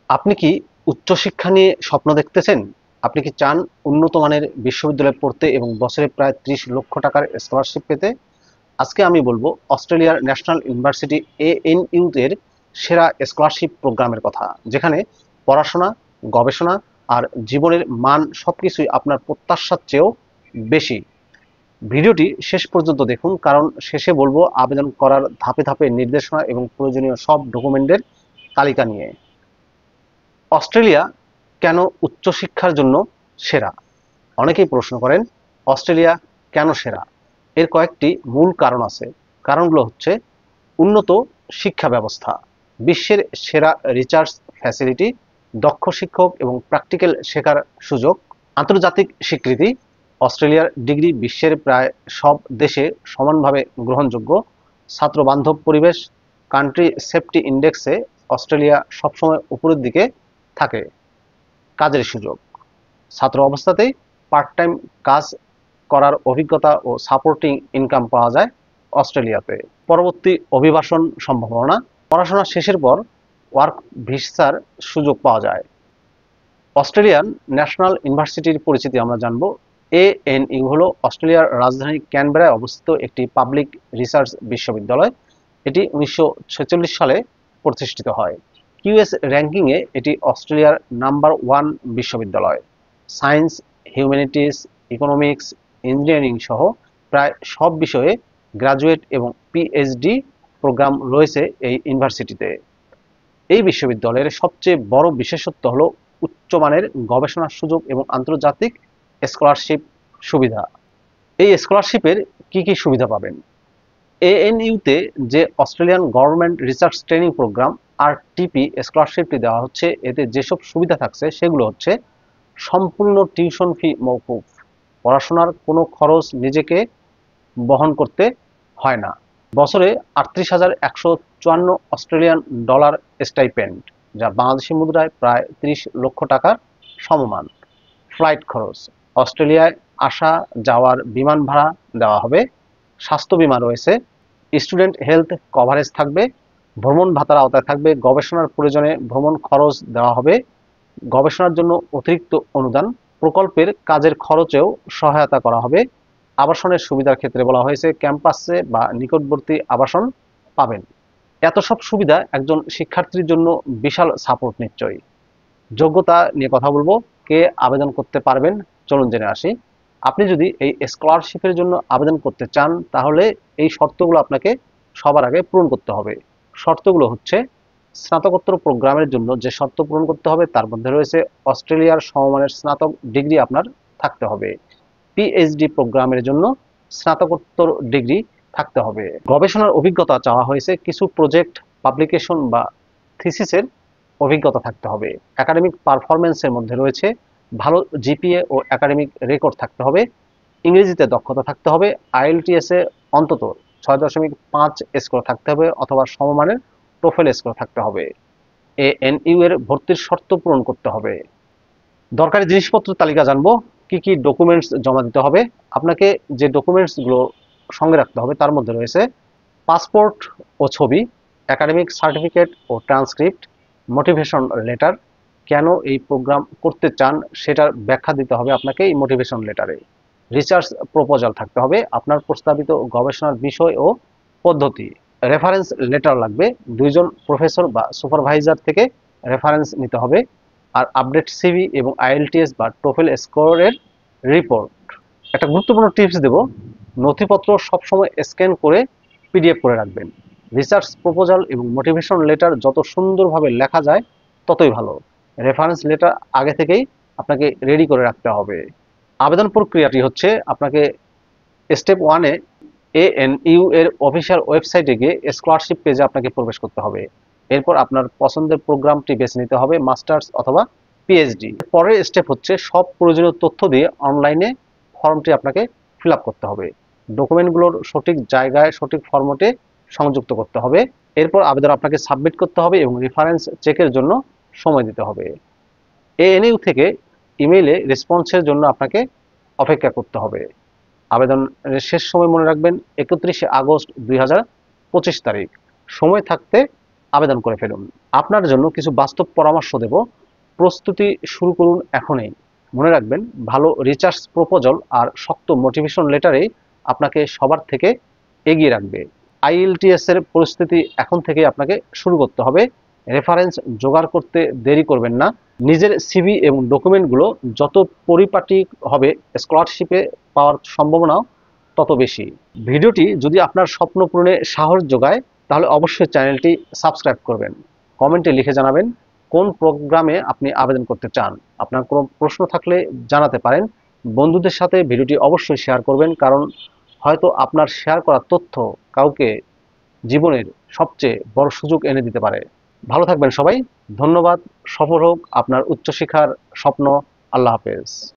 আপনি কি উচ্চশিক্ষা নিয়ে স্বপ্ন দেখতেছেন? আপনি কি চান উন্নত মানের বিশ্ববিদ্যালয়ে পড়তে এবং বছরে প্রায় ৩০ লক্ষ টাকার স্কলারশিপ পেতে? আজকে আমি বলবো অস্ট্রেলিয়ার ন্যাশনাল ইউনিভার্সিটি এএনইউ এর সেরা স্কলারশিপ প্রোগ্রামের কথা, যেখানে পড়াশোনা, গবেষণা আর জীবনের মান সবকিছুই আপনার প্রত্যাশার চেয়েও বেশি। ভিডিওটি শেষ পর্যন্ত দেখুন, কারণ শেষে বলবো আবেদন করার ধাপে ধাপে নির্দেশনা এবং প্রয়োজনীয় সব ডকুমেন্টের তালিকা নিয়ে। অস্ট্রেলিয়া কেন উচ্চশিক্ষার জন্য সেরা? অনেকেই প্রশ্ন করেন, অস্ট্রেলিয়া কেন সেরা? এর কয়েকটি মূল কারণ আছে। কারণগুলো হচ্ছে: উন্নত শিক্ষা ব্যবস্থা, বিশ্বের সেরা রিসার্চ ফ্যাসিলিটি, দক্ষ শিক্ষক এবং প্র্যাকটিক্যাল শেখার সুযোগ, আন্তর্জাতিক স্বীকৃতি, অস্ট্রেলিয়ার ডিগ্রি বিশ্বের প্রায় সব দেশে সমানভাবে গ্রহণযোগ্য, ছাত্রবান্ধব পরিবেশ, কান্ট্রি সেফটি ইন্ডেক্সে অস্ট্রেলিয়া সবসময় উপরের দিকে থাকে, কাজের সুযোগ, ছাত্র অবস্থাতেই পার্ট টাইম কাজ করার অভিজ্ঞতা ও সাপোর্টিং ইনকাম পাওয়া যায় অস্ট্রেলিয়াতে, পরবর্তী অভিবাসন সম্ভাবনা, পড়াশোনা শেষের পর ওয়ার্ক ভিসার সুযোগ পাওয়া যায়। অস্ট্রেলিয়ান ন্যাশনাল ইউনিভার্সিটির পরিচিতি আমরা জানব। এএনইউ হলো অস্ট্রেলিয়ার রাজধানী ক্যানবেরায় অবস্থিত একটি পাবলিক রিসার্চ বিশ্ববিদ্যালয়। এটি 1946 সালে প্রতিষ্ঠিত হয়। কিউএস র্যাঙ্কিংয়ে এটি অস্ট্রেলিয়ার নাম্বার 1 বিশ্ববিদ্যালয়। সায়েন্স, হিউম্যানিটিস, ইকোনমিক্স, ইঞ্জিনিয়ারিং সহ প্রায় সব বিষয়ে গ্রাজুয়েট এবং পিএইচডি প্রোগ্রাম রয়েছে এই ইউনিভার্সিটিতে। এই বিশ্ববিদ্যালয়ের সবচেয়ে বড় বিশেষত্ব হলো উচ্চমানের গবেষণার সুযোগ এবং আন্তর্জাতিক স্কলারশিপ সুবিধা। এই স্কলারশিপের কি কি সুবিধা পাবেন? এএনইউতে যে Australian government research training program RTP স্কলারশিপটি দেওয়া হচ্ছে, এতে যেসব সুবিধা থাকছে সেগুলো হচ্ছে: সম্পূর্ণ টিউশন ফি মওকুফ, পড়াশোনার কোনো খরচ নিজেকে বহন করতে হয় না। বছরে ৩৮,১৫৪ অস্ট্রেলিয়ান ডলার স্টাইপেন্ড, যা বাংলাদেশি মুদ্রায় প্রায় ৩০ লক্ষ টাকার সমমান। ফ্লাইট খরচ, অস্ট্রেলিয়ায় আসা যাওয়ার বিমান ভাড়া দেওয়া হবে। স্বাস্থ্য বীমা রয়েছে। স্টুডেন্ট হেলথ কভারেজ থাকবে। ভ্রমণ ভাতার আওতায় থাকবে। গবেষণার প্রয়োজনে ভ্রমণ খরচ দেওয়া হবে। গবেষণার জন্য অতিরিক্ত অনুদান, প্রকল্পের কাজের খরচেও সহায়তা করা হবে। আবাসনের সুবিধার ক্ষেত্রে বলা হয়েছে ক্যাম্পাসে বা নিকটবর্তী আবাসন পাবেন। এত সব সুবিধা একজন শিক্ষার্থীর জন্য বিশাল সাপোর্ট নিশ্চয়ই। যোগ্যতা নিয়ে কথা বলবো, কে আবেদন করতে পারবেন চলুন জেনে আসি। আপনি যদি এই স্কলারশিপের জন্য আবেদন করতে চান, তাহলে এই শর্তগুলো আপনাকে সবার আগে পূরণ করতে হবে। শর্তগুলো হচ্ছে: স্নাতকোত্তর প্রোগ্রামের জন্য যে শর্ত পূরণ করতে হবে তার মধ্যে রয়েছে অস্ট্রেলিয়ার সমমানের স্নাতক ডিগ্রি আপনার থাকতে হবে। পিএইচডি প্রোগ্রামের জন্য স্নাতকোত্তর ডিগ্রি থাকতে হবে। গবেষণার অভিজ্ঞতা চাওয়া হয়েছে, কিছু প্রজেক্ট, পাবলিকেশন বা থিসিসের অভিজ্ঞতা থাকতে হবে। একাডেমিক পারফরমেন্সের মধ্যে রয়েছে ভালো জিপিএ ও একাডেমিক রেকর্ড থাকতে হবে। ইংরেজিতে দক্ষতা থাকতে হবে। আইএলটিএস এ অন্তত 6.5 স্কোর থাকতে হবে অথবা সমমানের টোফেল স্কোর থাকতে হবে। এএনইউ এর ভর্তির শর্ত পূরণ করতে হবে। দরকারি জিনিসপত্রের তালিকা জানবো। কি কি ডকুমেন্টস জমা দিতে হবে? আপনাকে যে ডকুমেন্টসগুলো সঙ্গে রাখতে হবে তার মধ্যে রয়েছে পাসপোর্ট ও ছবি, একাডেমিক সার্টিফিকেট ও ট্রান্সক্রিপ্ট, মোটিভেশন লেটার, কেন এই প্রোগ্রাম করতে চান সেটার ব্যাখ্যা দিতে হবে আপনাকে এই মোটিভেশন লেটারে। রিসার্চ প্রপোজাল থাকতে হবে, আপনার প্রস্তাবিত গবেষণার বিষয় ও পদ্ধতি। রেফারেন্স লেটার লাগবে, 2জন প্রফেসর বা সুপারভাইজার থেকে রেফারেন্স নিতে হবে। আর আপডেট সিভি এবং আইএলটিএস বা টোফেল স্কোরের রিপোর্ট। একটা গুরুত্বপূর্ণ টিপস দেব, নথিপত্র সবসময় স্ক্যান করে পিডিএফ করে রাখবেন। রিসার্চ প্রপোজাল এবং মোটিভেশন লেটার যত সুন্দরভাবে লেখা যায় ততই ভালো। রেফারেন্স লেটার আগে থেকেই আপনাকে রেডি করে রাখতে হবে। আবেদন প্রক্রিয়াটি হচ্ছে: আপনাকে স্টেপ 1-এ এএনইউ এর অফিসিয়াল ওয়েবসাইটে গিয়ে স্কলারশিপ পেজে আপনাকে প্রবেশ করতে হবে। এরপর আপনার পছন্দের প্রোগ্রামটি বেছে নিতে হবে, মাস্টার্স অথবা পিএইচডি। পরের স্টেপ হচ্ছে সব প্রয়োজনীয় তথ্য দিয়ে অনলাইনে ফর্মটি আপনাকে ফিল আপ করতে হবে। ডকুমেন্টগুলোর সঠিক জায়গায় সঠিক ফরম্যাটে সংযুক্ত করতে হবে। এরপর আবেদন আপনাকে সাবমিট করতে হবে এবং রেফারেন্স চেকের জন্য সময় দিতে হবে। এএনইউ থেকে ইমেইলে রেসপন্সের জন্য আপনাকে অপেক্ষা করতে হবে। আবেদনের শেষ সময় মনে রাখবেন 31 আগস্ট 2025 তারিখ। সময় থাকতে আবেদন করে ফেলুন। আপনার জন্য কিছু বাস্তব পরামর্শ দেব। প্রস্তুতি শুরু করুন এখনই। মনে রাখবেন, ভালো রিসার্চ প্রপোজাল আর শক্ত মোটিভেশন লেটারেই আপনাকে সবার থেকে এগিয়ে রাখবে। আইএলটিএস এর পরিস্থিতি এখন থেকেই আপনাকে শুরু করতে হবে। রেফারেন্স জোগাড় করতে দেরি করবেন না। নিজের সিভি এবং ডকুমেন্টগুলো যত পরিপাটি হবে, স্কলারশিপে পাওয়ার সম্ভাবনাও তত বেশি। ভিডিওটি যদি আপনার স্বপ্ন পূরণে সাহস যোগায়, তাহলে অবশ্যই চ্যানেলটি সাবস্ক্রাইব করবেন। কমেন্টে লিখে জানাবেন কোন প্রোগ্রামে আপনি আবেদন করতে চান। আপনার কোনো প্রশ্ন থাকলে জানাতে পারেন। বন্ধুদের সাথে ভিডিওটি অবশ্যই শেয়ার করবেন, কারণ হয়তো আপনার শেয়ার করা তথ্য কাউকে জীবনের সবচেয়ে বড় সুযোগ এনে দিতে পারে। ভালো থাকবেন সবাই। ধন্যবাদ। সফল হোক আপনার উচ্চশিক্ষার স্বপ্ন। আল্লাহ হাফেজ।